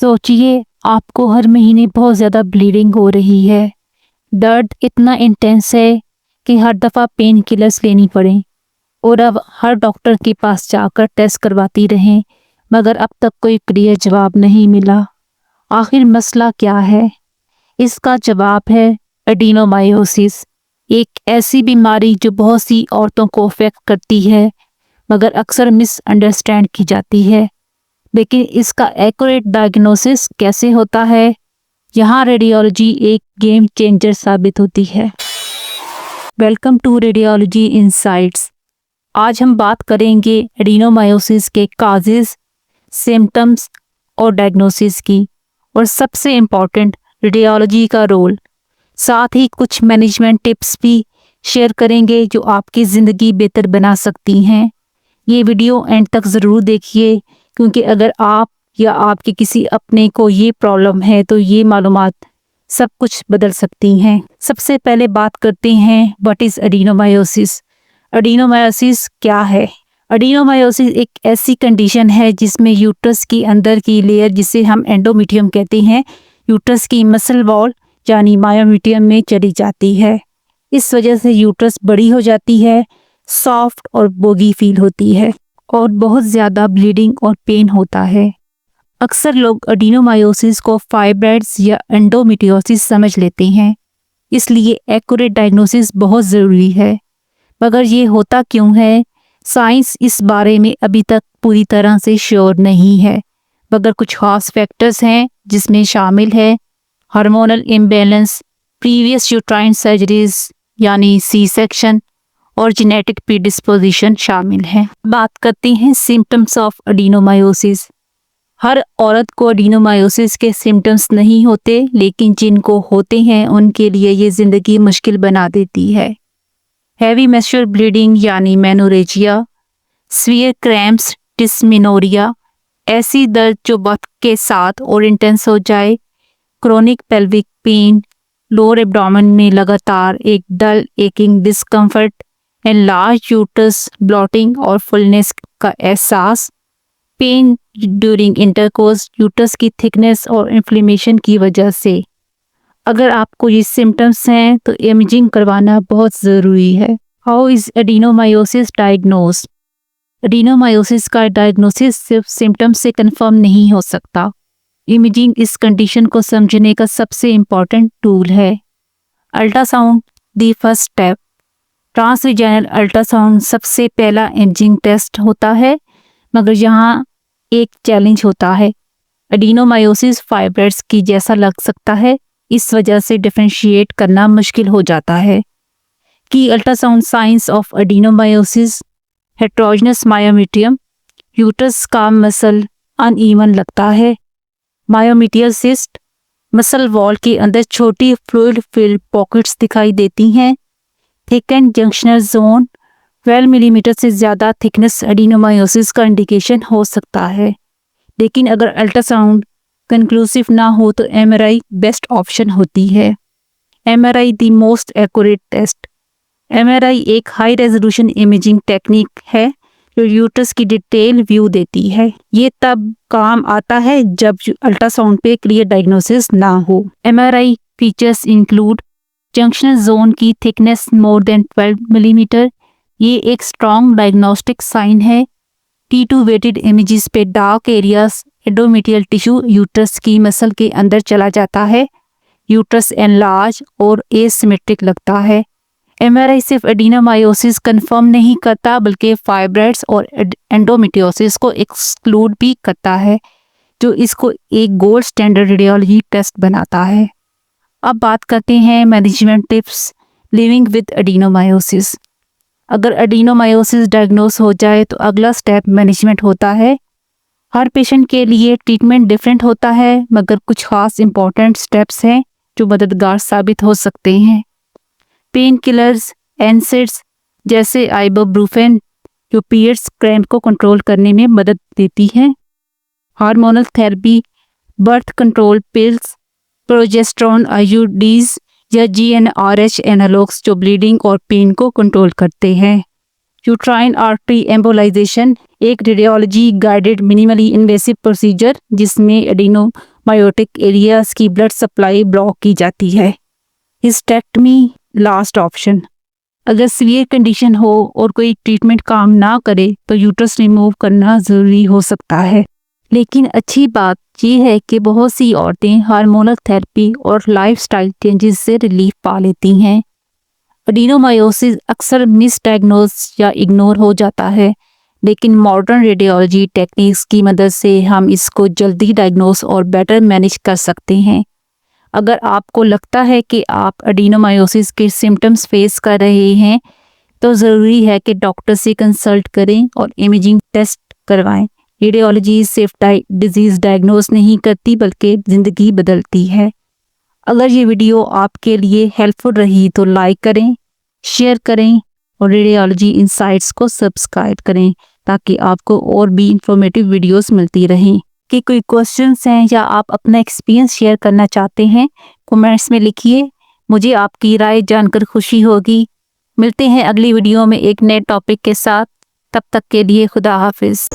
सोचिए आपको हर महीने बहुत ज़्यादा ब्लीडिंग हो रही है। दर्द इतना इंटेंस है कि हर दफ़ा पेन किलर्स लेनी पड़े और अब हर डॉक्टर के पास जाकर टेस्ट करवाती रहें, मगर अब तक कोई क्लियर जवाब नहीं मिला। आखिर मसला क्या है? इसका जवाब है एडिनोमायोसिस, एक ऐसी बीमारी जो बहुत सी औरतों को अफेक्ट करती है मगर अक्सर मिसअंडरस्टैंड की जाती है। लेकिन इसका एक्यूरेट डायग्नोसिस कैसे होता है? यहाँ रेडियोलॉजी एक गेम चेंजर साबित होती है। Welcome to radiology insights. आज हम बात करेंगे एडिनोमायोसिस के काजेस, सिम्टम्स और डायग्नोसिस की, और सबसे इम्पॉर्टेंट रेडियोलॉजी का रोल। साथ ही कुछ मैनेजमेंट टिप्स भी शेयर करेंगे जो आपकी ज़िंदगी बेहतर बना सकती हैं। ये वीडियो एंड तक ज़रूर देखिए, क्योंकि अगर आप या आपके किसी अपने को ये प्रॉब्लम है तो ये मालूमात सब कुछ बदल सकती हैं। सबसे पहले बात करते हैं व्हाट इज़ एडिनोमायोसिस। एडिनोमायोसिस क्या है? एडिनोमायोसिस एक ऐसी कंडीशन है जिसमें यूट्रस की अंदर की लेयर, जिसे हम एंडोमेट्रियम कहते हैं, यूट्रस की मसल वॉल यानी मायोमेट्रियम में चली जाती है। इस वजह से यूट्रस बड़ी हो जाती है, सॉफ्ट और बोगी फील होती है और बहुत ज़्यादा ब्लीडिंग और पेन होता है। अक्सर लोग एडिनोमायोसिस को फाइब्रॉइड्स या एंडोमेट्रियोसिस समझ लेते हैं, इसलिए एक्यूरेट डायग्नोसिस बहुत ज़रूरी है। मगर ये होता क्यों है? साइंस इस बारे में अभी तक पूरी तरह से श्योर नहीं है, मगर कुछ खास फैक्टर्स हैं जिसमें शामिल है hormonal imbalance, previous uterine surgeries यानी सी सेक्शन और जेनेटिक प्रीडिस्पोजिशन शामिल हैं। बात करते हैं सिम्टम्स ऑफ एडिनोमायोसिस। हर औरत को एडिनोमायोसिस के सिम्टम्स नहीं होते, लेकिन जिनको होते हैं उनके लिए ये ज़िंदगी मुश्किल बना देती है। हैवी मेंस्ट्रुअल ब्लीडिंग यानी मेनोरेजिया, स्वीयर क्रैम्प्स, डिस्मेनोरिया, ऐसी दर्द जो वक्त के साथ और इंटेंस हो जाए, chronic pelvic pain, lower abdomen में लगातार एक dull aching discomfort, enlarge uterus, bloating और फुलनेस का एहसास, पेन ड्यूरिंग इंटरकोर्स, यूट्रस की थिकनेस और इन्फ्लेमेशन की वजह से। अगर आपको ये सिम्टम्स हैं तो इमेजिंग करवाना बहुत ज़रूरी है। How is adenomyosis diagnosed? Adenomyosis का डायग्नोसिस सिर्फ सिम्टम्स से कंफर्म नहीं हो सकता। इमेजिंग इस कंडीशन को समझने का सबसे इम्पॉर्टेंट टूल है। Ultrasound the first step. Transvaginal ultrasound सबसे पहला इमेजिंग टेस्ट होता है, मगर यहाँ एक चैलेंज होता है। एडिनोमायोसिस फाइब्रॉइड्स की जैसा लग सकता है, इस वजह से डिफरेंशिएट करना मुश्किल हो जाता है। की ultrasound science of adenomyosis: heterogeneous myometrium, uterus का मसल अनइवन लगता है। मायोमेट्रियल सिस्ट, मसल वॉल के अंदर छोटी फ्लूइड फिल्ड पॉकेट्स दिखाई देती हैं। थिकन जंक्शनल जोन, 12 मिलीमीटर से ज़्यादा थिकनेस एडिनोमायोसिस का इंडिकेशन हो सकता है। लेकिन अगर अल्ट्रासाउंड कंक्लूसिव ना हो तो एमआरआई बेस्ट ऑप्शन होती है। MRI the most accurate test. MRI एक हाई रेजोल्यूशन इमेजिंग टेक्निक है जो यूट्रस की डिटेल व्यू देती है। ये तब काम आता है जब अल्ट्रासाउंड पे क्लियर डायग्नोसिस ना हो। MRI features include junctional zone की थिकनेस मोर देन 12 मिलीमीटर, ये एक स्ट्रॉन्ग डायग्नोस्टिक साइन है। T2 वेटेड इमेजेस पे dark areas, endometrial tissue uterus की मसल के अंदर चला जाता है। यूट्रस एनलार्ज और एसिमेट्रिक लगता है। एमआरआई सिर्फ एडिनोमायोसिस कंफर्म नहीं करता, बल्कि फाइब्रॉइड्स और एंडोमेट्रियोसिस को एक्सक्लूड भी करता है, जो इसको एक गोल्ड स्टैंडर्ड रेडियोलॉजी टेस्ट बनाता है। अब बात करते हैं management tips living with adenomyosis. अगर एडिनोमायोसिस डायग्नोस हो जाए तो अगला स्टेप मैनेजमेंट होता है। हर पेशेंट के लिए ट्रीटमेंट डिफरेंट होता है, मगर कुछ खास इंपॉर्टेंट स्टेप्स हैं जो मददगार साबित हो सकते हैं। पेन किलर्स, एनसेड्स जैसे आइबुप्रोफेन, जो पीरियड्स क्रैम्प को कंट्रोल करने में मदद देती हैं। Hormonal therapy, birth control pills, progesterone IUDs या GnRH एनालॉग्स जो ब्लीडिंग और पेन को कंट्रोल करते हैं। यूट्राइन आर्टरी एम्बोलाइजेशन, एक radiology guided minimally invasive procedure जिसमें एडिनो मायोटिक एरियाज की ब्लड सप्लाई ब्लॉक की जाती है। Hysterectomy last option. अगर सीवियर कंडीशन हो और कोई ट्रीटमेंट काम ना करे तो यूट्रस रिमूव करना ज़रूरी हो सकता है। लेकिन अच्छी बात यह है कि बहुत सी औरतें हार्मोनल थेरेपी और लाइफस्टाइल चेंजेस से रिलीफ पा लेती हैं। एडिनोमायोसिस अक्सर मिसडायग्नोज या इग्नोर हो जाता है, लेकिन मॉडर्न रेडियोलॉजी टेक्निक्स की मदद से हम इसको जल्दी डायग्नोस और बेटर मैनेज कर सकते हैं। अगर आपको लगता है कि आप एडिनोमायोसिस के सिम्टम्स फेस कर रहे हैं तो ज़रूरी है कि डॉक्टर से कंसल्ट करें और इमेजिंग टेस्ट करवाएं। रेडियोलॉजी सिर्फ डिजीज़ डायग्नोस नहीं करती बल्कि ज़िंदगी बदलती है। अगर ये वीडियो आपके लिए हेल्पफुल रही तो लाइक करें, शेयर करें और रेडियोलॉजी इनसाइट्स को सब्सक्राइब करें ताकि आपको और भी इंफॉर्मेटिव वीडियोस मिलती रहें। कि कोई क्वेश्चंस हैं या आप अपना एक्सपीरियंस शेयर करना चाहते हैं, कमेंट्स में लिखिए। मुझे आपकी राय जानकर खुशी होगी। मिलते हैं अगली वीडियो में एक नए टॉपिक के साथ। तब तक के लिए खुदा हाफिज़।